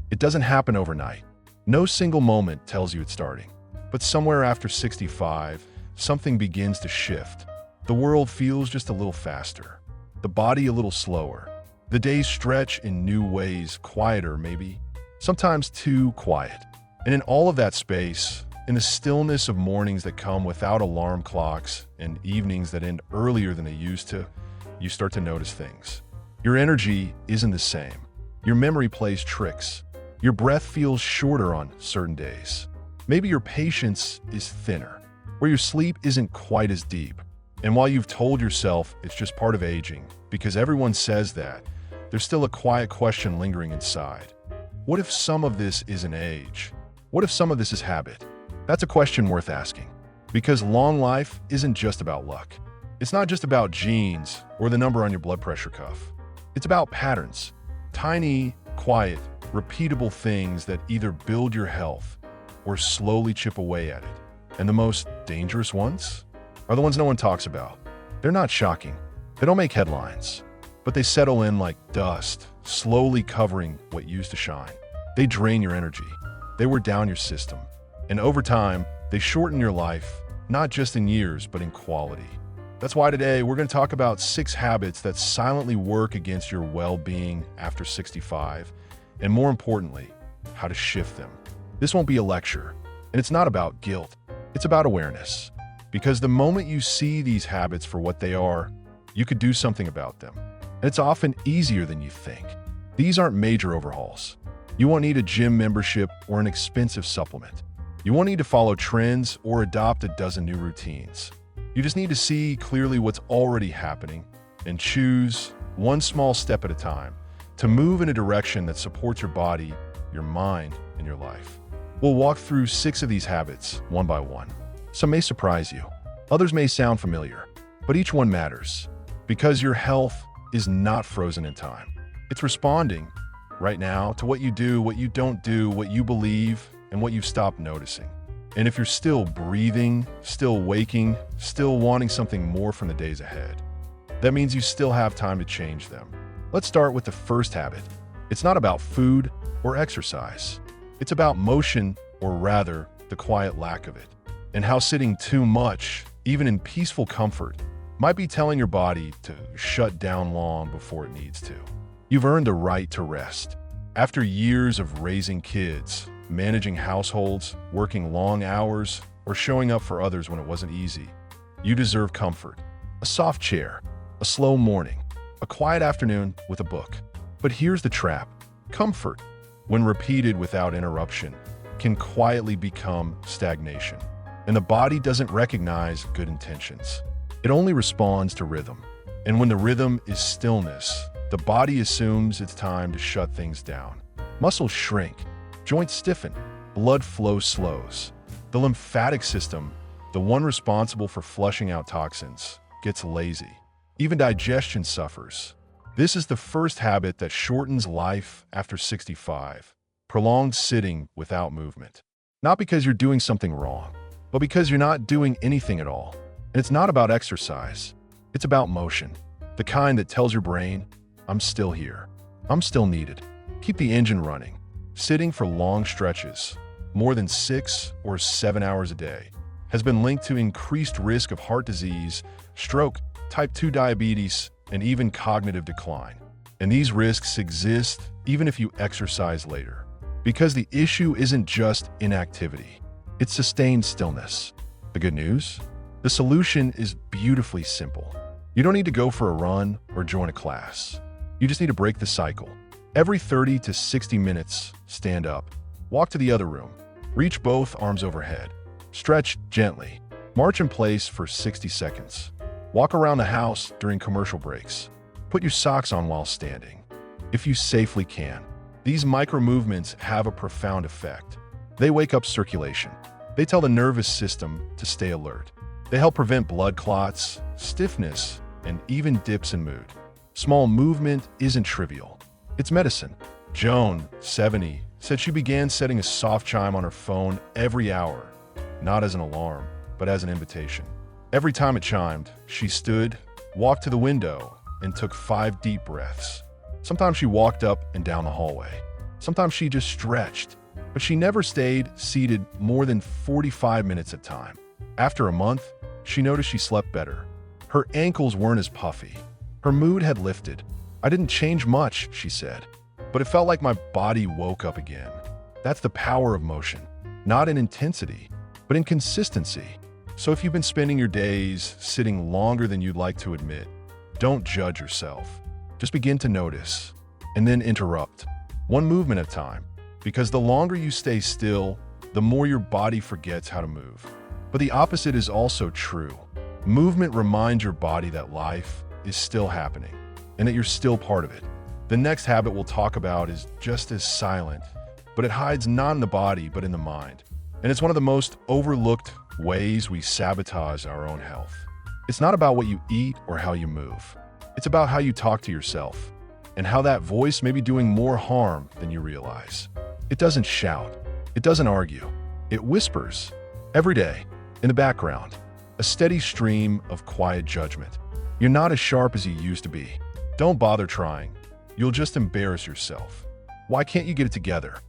It doesn't happen overnight. No single moment tells you it's starting. But somewhere after 65, something begins to shift. The world feels just a little faster. The body a little slower. The days stretch in new ways, quieter maybe. Sometimes too quiet. And in all of that space, in the stillness of mornings that come without alarm clocks and evenings that end earlier than they used to, you start to notice things. Your energy isn't the same. Your memory plays tricks. Your breath feels shorter on certain days. Maybe your patience is thinner, or your sleep isn't quite as deep. And while you've told yourself it's just part of aging, because everyone says that, there's still a quiet question lingering inside. What if some of this isn't age? What if some of this is habit? That's a question worth asking. Because long life isn't just about luck. It's not just about genes or the number on your blood pressure cuff. It's about patterns. Tiny, quiet, repeatable things that either build your health or slowly chip away at it. And the most dangerous ones are the ones no one talks about. They're not shocking. They don't make headlines, but they settle in like dust, slowly covering what used to shine. They drain your energy. They wear down your system. And over time, they shorten your life, not just in years, but in quality. That's why today we're going to talk about 6 habits that silently work against your well-being after 65, and more importantly, how to shift them. This won't be a lecture, and it's not about guilt. It's about awareness. Because the moment you see these habits for what they are, you could do something about them. And it's often easier than you think. These aren't major overhauls. You won't need a gym membership or an expensive supplement. You won't need to follow trends or adopt a dozen new routines. You just need to see clearly what's already happening and choose one small step at a time to move in a direction that supports your body, your mind, and your life. We'll walk through 6 of these habits one by one. Some may surprise you. Others may sound familiar, but each one matters because your health is not frozen in time. It's responding right now to what you do, what you don't do, what you believe, and what you've stopped noticing. And if you're still breathing, still waking, still wanting something more from the days ahead, that means you still have time to change them. Let's start with the first habit. It's not about food or exercise. It's about motion, or rather, the quiet lack of it, and how sitting too much, even in peaceful comfort, might be telling your body to shut down long before it needs to. You've earned the right to rest. After years of raising kids, managing households, working long hours, or showing up for others when it wasn't easy, you deserve comfort. A soft chair, a slow morning, a quiet afternoon with a book. But here's the trap. Comfort, when repeated without interruption, can quietly become stagnation. And the body doesn't recognize good intentions. It only responds to rhythm. And when the rhythm is stillness, the body assumes it's time to shut things down. Muscles shrink. Joints stiffen, blood flow slows. The lymphatic system, the one responsible for flushing out toxins, gets lazy. Even digestion suffers. This is the first habit that shortens life after 65. Prolonged sitting without movement. Not because you're doing something wrong, but because you're not doing anything at all. And it's not about exercise. It's about motion. The kind that tells your brain, I'm still here. I'm still needed. Keep the engine running. Sitting for long stretches, more than 6 or 7 hours a day, has been linked to increased risk of heart disease, stroke, type 2 diabetes, and even cognitive decline. And these risks exist even if you exercise later. Because the issue isn't just inactivity, it's sustained stillness. The good news? The solution is beautifully simple. You don't need to go for a run or join a class. You just need to break the cycle. Every 30 to 60 minutes, stand up, walk to the other room, reach both arms overhead, stretch gently, march in place for 60 seconds, walk around the house during commercial breaks, put your socks on while standing, if you safely can. These micro movements have a profound effect. They wake up circulation. They tell the nervous system to stay alert. They help prevent blood clots, stiffness, and even dips in mood. Small movement isn't trivial. It's medicine. Joan, 70, said she began setting a soft chime on her phone every hour, not as an alarm, but as an invitation. Every time it chimed, she stood, walked to the window, and took 5 deep breaths. Sometimes she walked up and down the hallway. Sometimes she just stretched, but she never stayed seated more than 45 minutes at a time. After a month, she noticed she slept better. Her ankles weren't as puffy. Her mood had lifted. I didn't change much, she said, but it felt like my body woke up again. That's the power of motion, not in intensity, but in consistency. So if you've been spending your days sitting longer than you'd like to admit, don't judge yourself. Just begin to notice, and then interrupt, one movement at a time, because the longer you stay still, the more your body forgets how to move. But the opposite is also true. Movement reminds your body that life is still happening, and that you're still part of it. The next habit we'll talk about is just as silent, but it hides not in the body, but in the mind. And it's one of the most overlooked ways we sabotage our own health. It's not about what you eat or how you move. It's about how you talk to yourself, and how that voice may be doing more harm than you realize. It doesn't shout. It doesn't argue. It whispers. Every day, in the background, a steady stream of quiet judgment. You're not as sharp as you used to be. Don't bother trying. You'll just embarrass yourself. Why can't you get it together?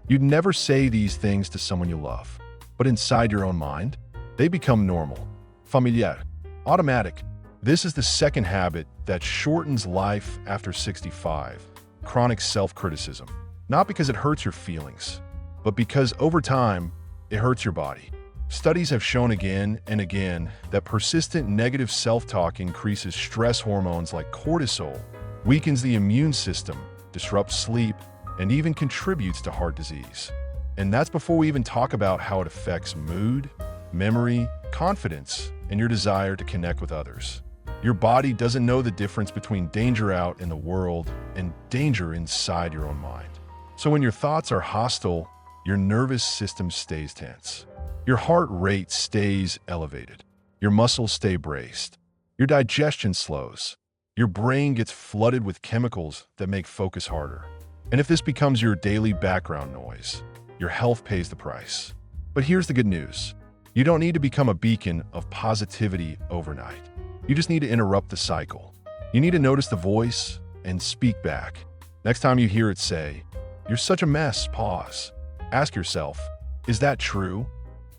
You'd never say these things to someone you love, but inside your own mind, they become normal, familiar, automatic. This is the second habit that shortens life after 65, chronic self-criticism. Not because it hurts your feelings, but because over time, it hurts your body. Studies have shown again and again that persistent negative self-talk increases stress hormones like cortisol, weakens the immune system, disrupts sleep, and even contributes to heart disease. And that's before we even talk about how it affects mood, memory, confidence, and your desire to connect with others. Your body doesn't know the difference between danger out in the world and danger inside your own mind. So when your thoughts are hostile, your nervous system stays tense. Your heart rate stays elevated. Your muscles stay braced. Your digestion slows. Your brain gets flooded with chemicals that make focus harder. And if this becomes your daily background noise, your health pays the price. But here's the good news. You don't need to become a beacon of positivity overnight. You just need to interrupt the cycle. You need to notice the voice and speak back. Next time you hear it say, "You're such a mess," pause. Ask yourself, is that true?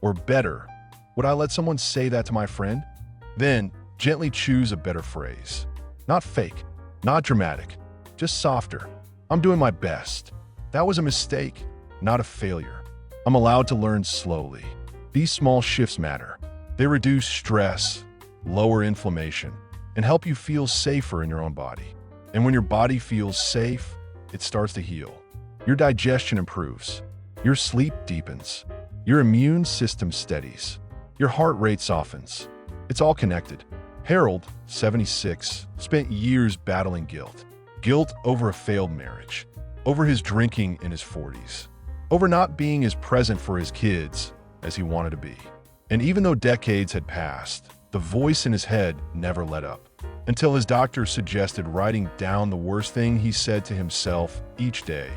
Or better, would I let someone say that to my friend? Then, gently choose a better phrase. Not fake, not dramatic, just softer. "I'm doing my best. That was a mistake, not a failure. I'm allowed to learn slowly." These small shifts matter. They reduce stress, lower inflammation, and help you feel safer in your own body. And when your body feels safe, it starts to heal. Your digestion improves. Your sleep deepens. Your immune system steadies. Your heart rate softens. It's all connected. Harold, 76, spent years battling guilt. Guilt over a failed marriage, over his drinking in his 40s, over not being as present for his kids as he wanted to be. And even though decades had passed, the voice in his head never let up, until his doctor suggested writing down the worst thing he said to himself each day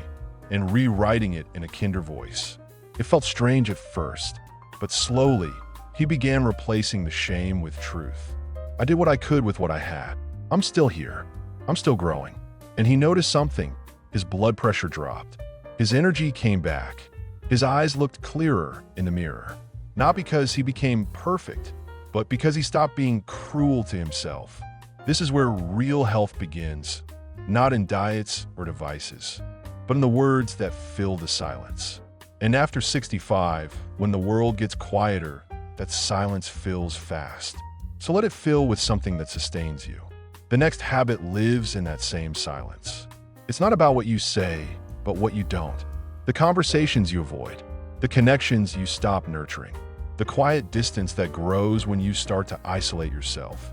and rewriting it in a kinder voice. It felt strange at first, but slowly, he began replacing the shame with truth. "I did what I could with what I had. I'm still here. I'm still growing." And he noticed something. His blood pressure dropped. His energy came back. His eyes looked clearer in the mirror. Not because he became perfect, but because he stopped being cruel to himself. This is where real health begins, not in diets or devices, but in the words that fill the silence. And after 65, when the world gets quieter, that silence fills fast. So let it fill with something that sustains you. The next habit lives in that same silence. It's not about what you say, but what you don't. The conversations you avoid, the connections you stop nurturing, the quiet distance that grows when you start to isolate yourself,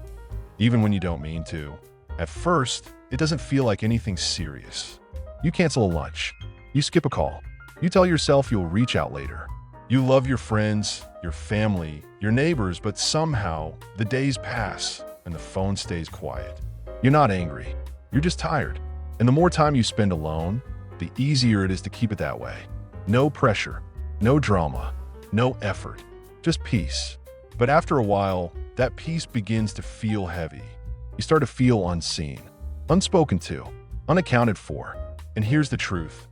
even when you don't mean to. At first, it doesn't feel like anything serious. You cancel a lunch. You skip a call. You tell yourself you'll reach out later. You love your friends, your family, your neighbors, but somehow the days pass and the phone stays quiet. You're not angry. You're just tired. And the more time you spend alone, the easier it is to keep it that way. No pressure, no drama, no effort, just peace. But after a while, that peace begins to feel heavy. You start to feel unseen, unspoken to, unaccounted for. And here's the truth.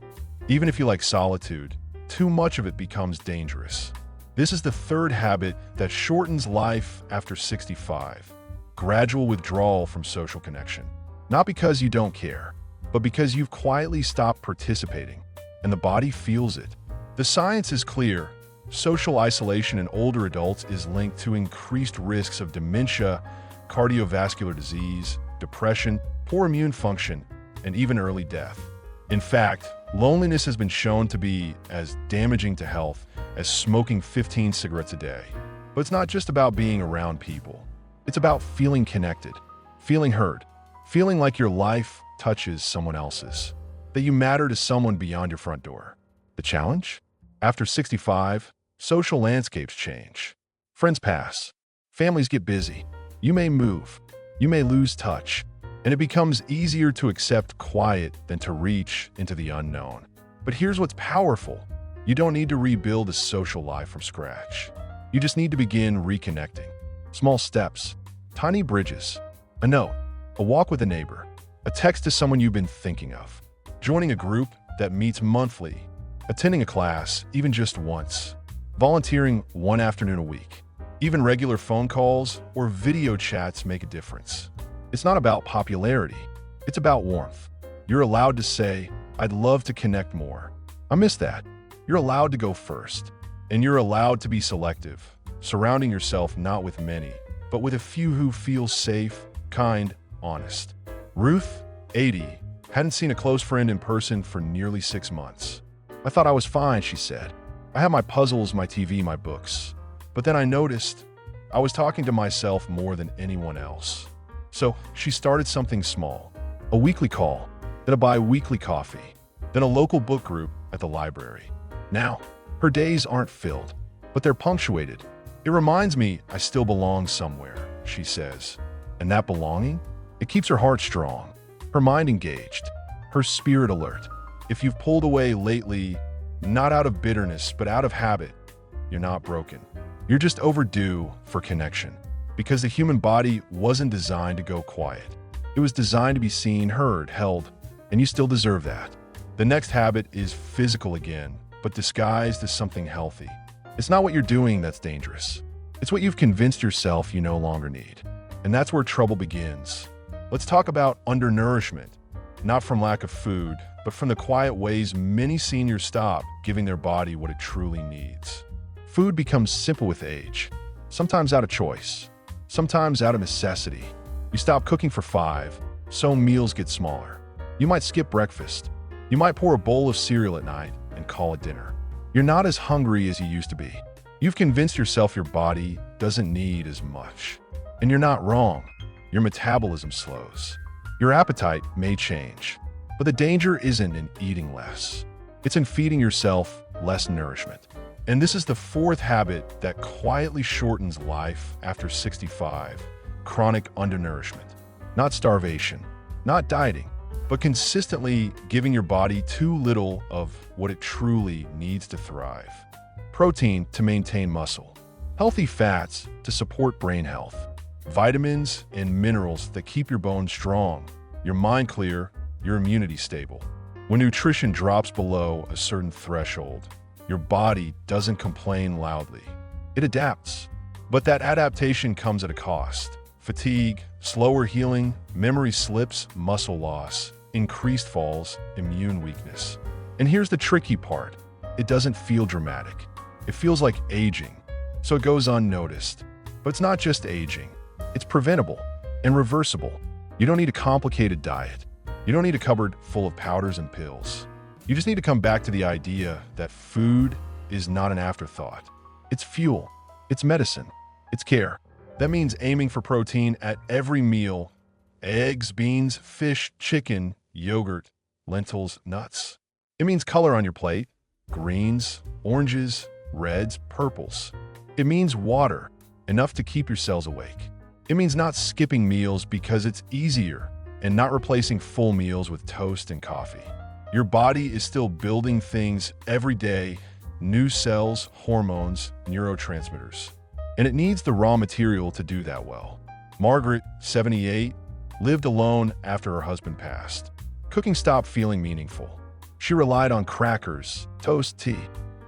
Even if you like solitude, too much of it becomes dangerous. This is the third habit that shortens life after 65. Gradual withdrawal from social connection. Not because you don't care, but because you've quietly stopped participating, and the body feels it. The science is clear. Social isolation in older adults is linked to increased risks of dementia, cardiovascular disease, depression, poor immune function, and even early death. In fact, loneliness has been shown to be as damaging to health as smoking 15 cigarettes a day. But it's not just about being around people. It's about feeling connected, feeling heard, feeling like your life touches someone else's, that you matter to someone beyond your front door. The challenge? After 65, social landscapes change. Friends pass. Families get busy. You may move. You may lose touch. And it becomes easier to accept quiet than to reach into the unknown. But here's what's powerful. You don't need to rebuild a social life from scratch. You just need to begin reconnecting. Small steps, tiny bridges, a note, a walk with a neighbor, a text to someone you've been thinking of, joining a group that meets monthly, attending a class even just once, volunteering one afternoon a week. Even regular phone calls or video chats make a difference. It's not about popularity. It's about warmth. You're allowed to say, "I'd love to connect more. I miss that." You're allowed to go first. And you're allowed to be selective, surrounding yourself not with many, but with a few who feel safe, kind, honest. Ruth, 80, hadn't seen a close friend in person for nearly 6 months. "I thought I was fine," she said. "I have my puzzles, my TV, my books. But then I noticed I was talking to myself more than anyone else." So she started something small, a weekly call, then a bi-weekly coffee, then a local book group at the library. Now, her days aren't filled, but they're punctuated. "It reminds me I still belong somewhere," she says. And that belonging? It keeps her heart strong, her mind engaged, her spirit alert. If you've pulled away lately, not out of bitterness, but out of habit, you're not broken. You're just overdue for connection. Because the human body wasn't designed to go quiet. It was designed to be seen, heard, held, and you still deserve that. The next habit is physical again, but disguised as something healthy. It's not what you're doing that's dangerous. It's what you've convinced yourself you no longer need. And that's where trouble begins. Let's talk about undernourishment, not from lack of food, but from the quiet ways many seniors stop giving their body what it truly needs. Food becomes simple with age, sometimes out of choice, sometimes out of necessity. You stop cooking for 5, so meals get smaller. You might skip breakfast. You might pour a bowl of cereal at night and call it dinner. You're not as hungry as you used to be. You've convinced yourself your body doesn't need as much. And you're not wrong. Your metabolism slows. Your appetite may change. But the danger isn't in eating less. It's in feeding yourself less nourishment. And this is the fourth habit that quietly shortens life after 65, chronic undernourishment. Not starvation, not dieting, but consistently giving your body too little of what it truly needs to thrive. Protein to maintain muscle, healthy fats to support brain health, vitamins and minerals that keep your bones strong, your mind clear, your immunity stable. When nutrition drops below a certain threshold, your body doesn't complain loudly. It adapts. But that adaptation comes at a cost. Fatigue, slower healing, memory slips, muscle loss, increased falls, immune weakness. And here's the tricky part. It doesn't feel dramatic. It feels like aging. So it goes unnoticed. But it's not just aging. It's preventable and reversible. You don't need a complicated diet. You don't need a cupboard full of powders and pills. You just need to come back to the idea that food is not an afterthought. It's fuel. It's medicine. It's care. That means aiming for protein at every meal. Eggs, beans, fish, chicken, yogurt, lentils, nuts. It means color on your plate. Greens, oranges, reds, purples. It means water, enough to keep your cells awake. It means not skipping meals because it's easier and not replacing full meals with toast and coffee. Your body is still building things every day, new cells, hormones, neurotransmitters. And it needs the raw material to do that well. Margaret, 78, lived alone after her husband passed. Cooking stopped feeling meaningful. She relied on crackers, toast, tea.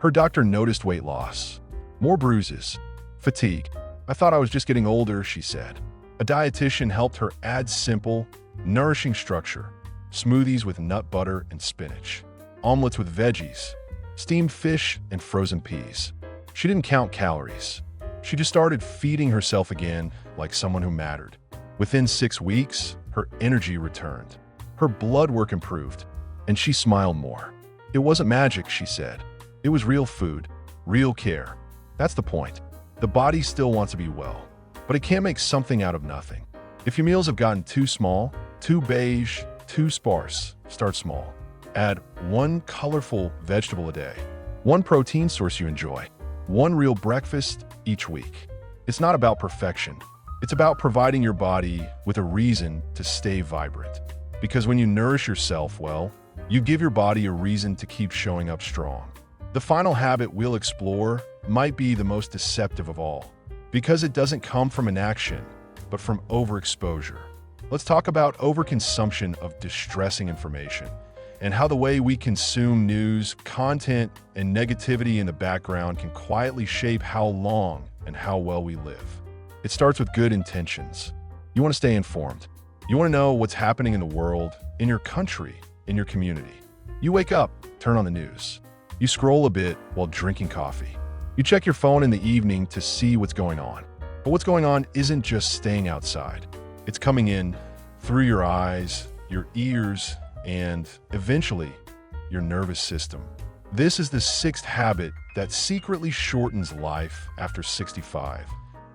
Her doctor noticed weight loss, more bruises, fatigue. "I thought I was just getting older," she said. A dietitian helped her add simple, nourishing structure: smoothies with nut butter and spinach, omelets with veggies, steamed fish and frozen peas. She didn't count calories. She just started feeding herself again like someone who mattered. Within 6 weeks, her energy returned. Her blood work improved, and she smiled more. It wasn't magic, she said. It was real food, real care. That's the point. The body still wants to be well, but it can't make something out of nothing. If your meals have gotten too small, too beige, too sparse, start small. Add one colorful vegetable a day, one protein source you enjoy, one real breakfast each week. It's not about perfection. It's about providing your body with a reason to stay vibrant. Because when you nourish yourself well, you give your body a reason to keep showing up strong. The final habit we'll explore might be the most deceptive of all, because it doesn't come from inaction, but from overexposure. Let's talk about overconsumption of distressing information and how the way we consume news, content, and negativity in the background can quietly shape how long and how well we live. It starts with good intentions. You want to stay informed. You want to know what's happening in the world, in your country, in your community. You wake up, turn on the news. You scroll a bit while drinking coffee. You check your phone in the evening to see what's going on. But what's going on isn't just staying outside. It's coming in through your eyes, your ears, and eventually, your nervous system. This is the 6th habit that secretly shortens life after 65.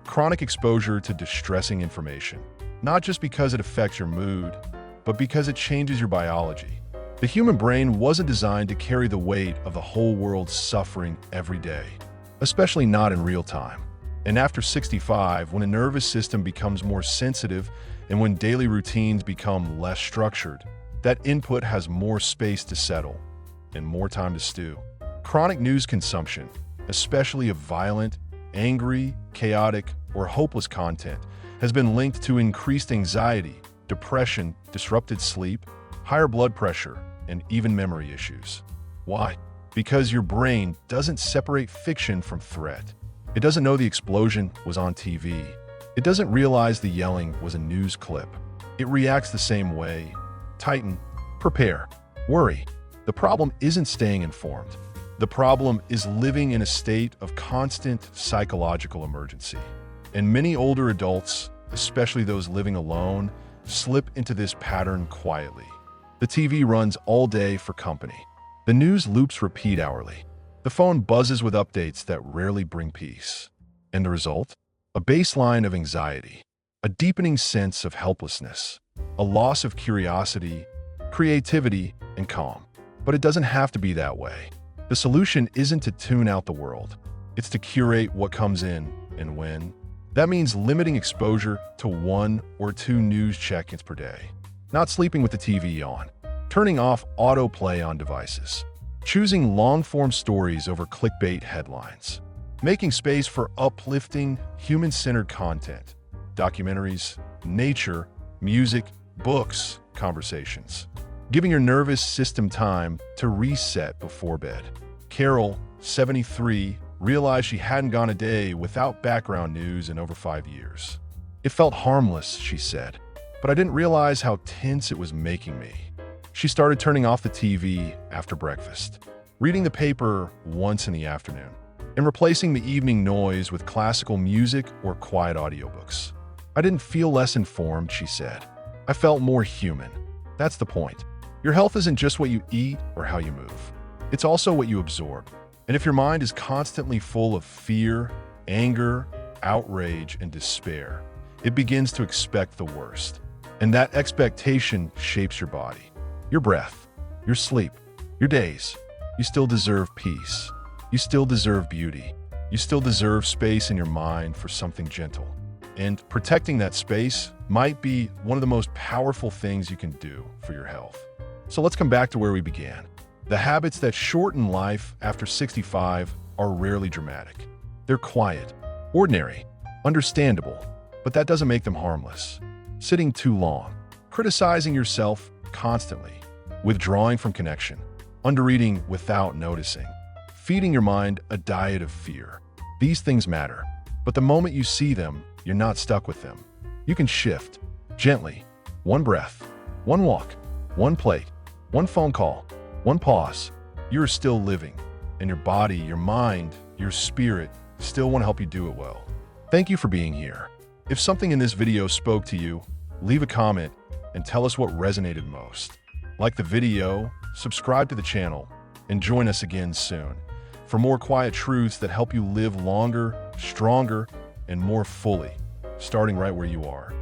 Chronic exposure to distressing information. Not just because it affects your mood, but because it changes your biology. The human brain wasn't designed to carry the weight of the whole world's suffering every day, especially not in real time. And after 65, when a nervous system becomes more sensitive and when daily routines become less structured, that input has more space to settle and more time to stew. Chronic news consumption, especially of violent, angry, chaotic, or hopeless content, has been linked to increased anxiety, depression, disrupted sleep, higher blood pressure, and even memory issues. Why? Because your brain doesn't separate fiction from threat. It doesn't know the explosion was on TV. It doesn't realize the yelling was a news clip. It reacts the same way. Tighten, prepare, worry. The problem isn't staying informed. The problem is living in a state of constant psychological emergency. And many older adults, especially those living alone, slip into this pattern quietly. The TV runs all day for company. The news loops repeat hourly. The phone buzzes with updates that rarely bring peace. And the result? A baseline of anxiety, a deepening sense of helplessness, a loss of curiosity, creativity, and calm. But it doesn't have to be that way. The solution isn't to tune out the world. It's to curate what comes in and when. That means limiting exposure to 1 or 2 news check-ins per day. Not sleeping with the TV on. Turning off autoplay on devices. Choosing long-form stories over clickbait headlines. Making space for uplifting, human-centered content. Documentaries, nature, music, books, conversations. Giving your nervous system time to reset before bed. Carol, 73, realized she hadn't gone a day without background news in over 5 years. It felt harmless, she said, but I didn't realize how tense it was making me. She started turning off the TV after breakfast, reading the paper once in the afternoon, and replacing the evening noise with classical music or quiet audiobooks. I didn't feel less informed, she said. I felt more human. That's the point. Your health isn't just what you eat or how you move. It's also what you absorb. And if your mind is constantly full of fear, anger, outrage, and despair, it begins to expect the worst. And that expectation shapes your body, your breath, your sleep, your days. You still deserve peace. You still deserve beauty. You still deserve space in your mind for something gentle. And protecting that space might be one of the most powerful things you can do for your health. So let's come back to where we began. The habits that shorten life after 65 are rarely dramatic. They're quiet, ordinary, understandable, but that doesn't make them harmless. Sitting too long, criticizing yourself constantly, withdrawing from connection, undereating without noticing, feeding your mind a diet of fear. These things matter, but the moment you see them, you're not stuck with them. You can shift, gently, one breath, one walk, one plate, one phone call, one pause. You're still living, and your body, your mind, your spirit still want to help you do it well. Thank you for being here. If something in this video spoke to you, leave a comment and tell us what resonated most. Like the video, subscribe to the channel, and join us again soon for more quiet truths that help you live longer, stronger, and more fully, starting right where you are.